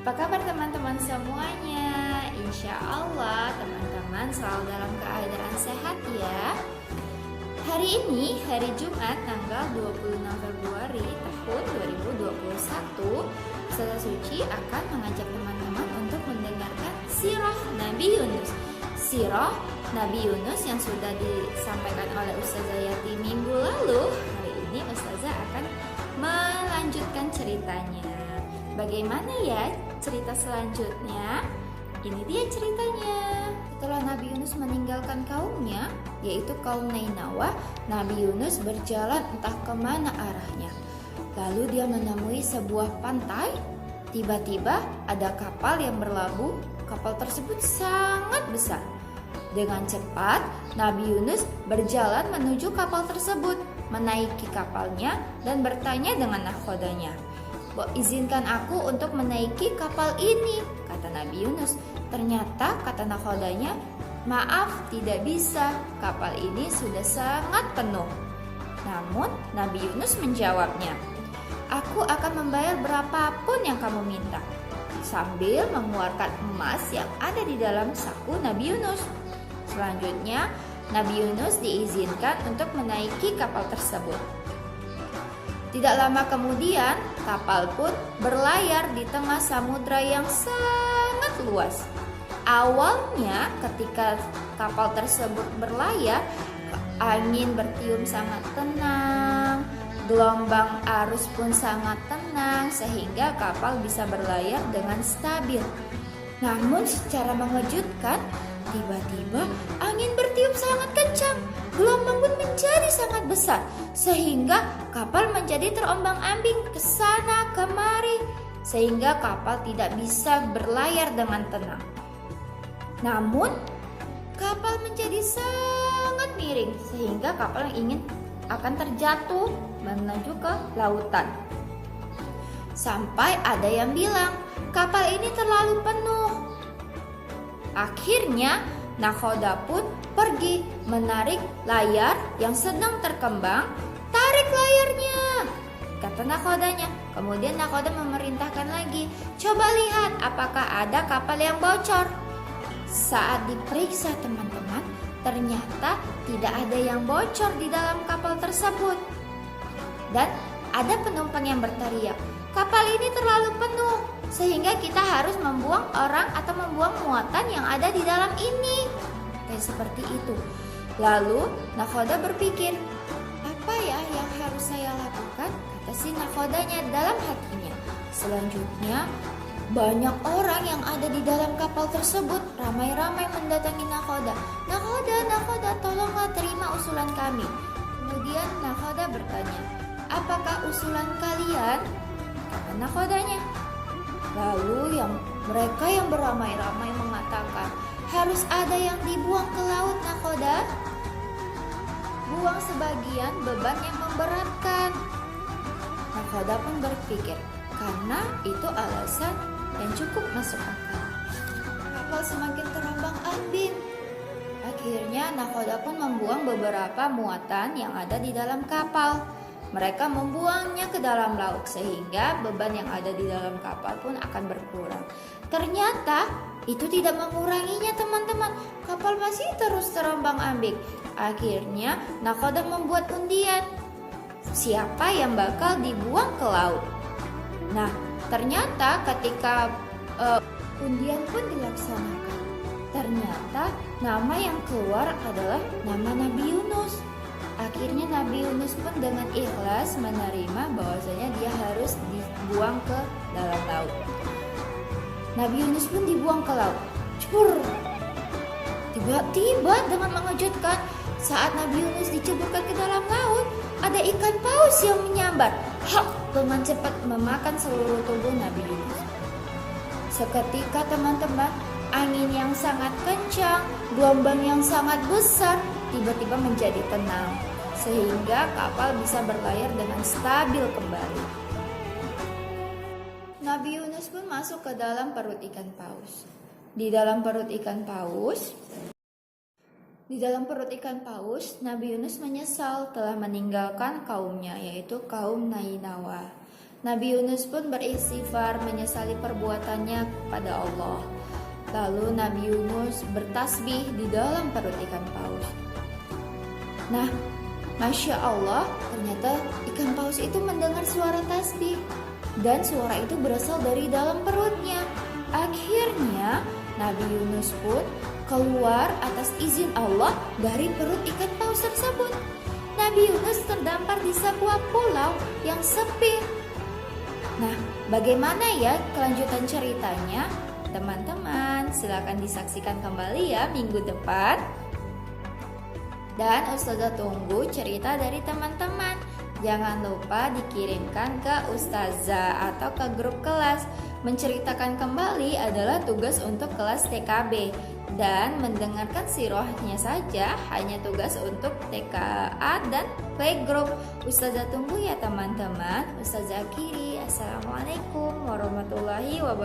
Apa kabar teman-teman semuanya? Insya Allah teman-teman selalu dalam keadaan sehat ya. Hari ini, hari Jumat tanggal 26 Februari tahun 2021, Ustazah Suci akan mengajak teman-teman untuk mendengarkan Sirah Nabi Yunus. Sirah Nabi Yunus yang sudah disampaikan oleh Ustazah Yati minggu lalu. Hari ini Ustazah akan melanjutkan ceritanya. Bagaimana ya cerita selanjutnya? Ini dia ceritanya. Setelah Nabi Yunus meninggalkan kaumnya, yaitu kaum Nainawa, Nabi Yunus berjalan entah kemana arahnya. Lalu dia menemui sebuah pantai. Tiba-tiba ada kapal yang berlabuh. Kapal tersebut sangat besar. Dengan cepat, Nabi Yunus berjalan menuju kapal tersebut, menaiki kapalnya dan bertanya dengan nahkodanya. "Izinkan aku untuk menaiki kapal ini," kata Nabi Yunus. Ternyata kata nahkodanya, "Maaf, tidak bisa, kapal ini sudah sangat penuh." Namun Nabi Yunus menjawabnya, "Aku akan membayar berapapun yang kamu minta," sambil mengeluarkan emas yang ada di dalam saku Nabi Yunus. Selanjutnya, Nabi Yunus diizinkan untuk menaiki kapal tersebut. Tidak lama kemudian, kapal pun berlayar di tengah samudra yang sangat luas. Awalnya, ketika kapal tersebut berlayar, angin bertiup sangat tenang, gelombang arus pun sangat tenang, sehingga kapal bisa berlayar dengan stabil. Namun, secara mengejutkan, tiba-tiba angin bertiup sangat kencang, gelombang pun menjadi sangat besar, sehingga kapal menjadi terombang-ambing ke sana kemari, sehingga kapal tidak bisa berlayar dengan tenang. Namun, kapal menjadi sangat miring, sehingga kapal yang ingin akan terjatuh menuju ke lautan. Sampai ada yang bilang, kapal ini terlalu penuh. Akhirnya, nahkoda pun pergi menarik layar yang sedang terkembang. "Tarik layarnya," kata nahkodanya. Kemudian nahkoda memerintahkan lagi, "Coba lihat apakah ada kapal yang bocor." Saat diperiksa teman-teman, ternyata tidak ada yang bocor di dalam kapal tersebut. Dan ada penumpang yang berteriak, "Kapal ini terlalu penuh, sehingga kita harus membuang orang atau membuang muatan yang ada di dalam ini." Kayak seperti itu. Lalu nahkoda berpikir, "Apa ya yang harus saya lakukan?" kata si nahkodanya dalam hatinya. Selanjutnya, banyak orang yang ada di dalam kapal tersebut ramai-ramai mendatangi nahkoda. Nahkoda, tolonglah terima usulan kami." Kemudian nahkoda bertanya, "Apakah usulan kalian?" kata nahkodanya. Lalu mereka yang beramai-ramai mengatakan, "Harus ada yang dibuang ke laut, nahkoda. Buang sebagian beban yang memberatkan." Nahkoda pun berpikir, karena itu alasan yang cukup masuk akal. Kapal semakin terombang-ambing. Akhirnya nahkoda pun membuang beberapa muatan yang ada di dalam kapal. Mereka membuangnya ke dalam laut sehingga beban yang ada di dalam kapal pun akan berkurang. Ternyata itu tidak menguranginya teman-teman. Kapal masih terus terombang-ambing. Akhirnya nahkoda membuat undian. Siapa yang bakal dibuang ke laut? Nah, ternyata ketika undian pun dilaksanakan, ternyata nama yang keluar adalah nama Nabi Yunus. Akhirnya Nabi Yunus pun dengan ikhlas menerima bahwasanya dia harus dibuang ke dalam laut. Nabi Yunus pun dibuang ke laut. Cur! Tiba-tiba dengan mengejutkan, saat Nabi Yunus diceburkan ke dalam laut, ada ikan paus yang menyambar. Dengan cepat memakan seluruh tubuh Nabi Yunus. Seketika teman-teman, angin yang sangat kencang, gelombang yang sangat besar tiba-tiba menjadi tenang, sehingga kapal bisa berlayar dengan stabil kembali. Nabi Yunus pun masuk ke dalam perut ikan paus. Di dalam perut ikan paus, Nabi Yunus menyesal telah meninggalkan kaumnya, yaitu kaum Nainawa. Nabi Yunus pun beristighfar menyesali perbuatannya kepada Allah. Lalu Nabi Yunus bertasbih di dalam perut ikan paus. Nah, Masya Allah, ternyata ikan paus itu mendengar suara tasbih. Dan suara itu berasal dari dalam perutnya. Akhirnya, Nabi Yunus pun keluar atas izin Allah dari perut ikan paus tersebut. Nabi Yunus terdampar di sebuah pulau yang sepi. Nah, bagaimana ya kelanjutan ceritanya? Teman-teman, silakan disaksikan kembali ya minggu depan. Dan Ustazah tunggu cerita dari teman-teman. Jangan lupa dikirimkan ke Ustazah atau ke grup kelas. Menceritakan kembali adalah tugas untuk kelas TKB. Dan mendengarkan sirahnya saja hanya tugas untuk TKA dan playgroup. Ustazah tunggu ya teman-teman. Ustazah akhiri. Assalamualaikum warahmatullahi wabarakatuh.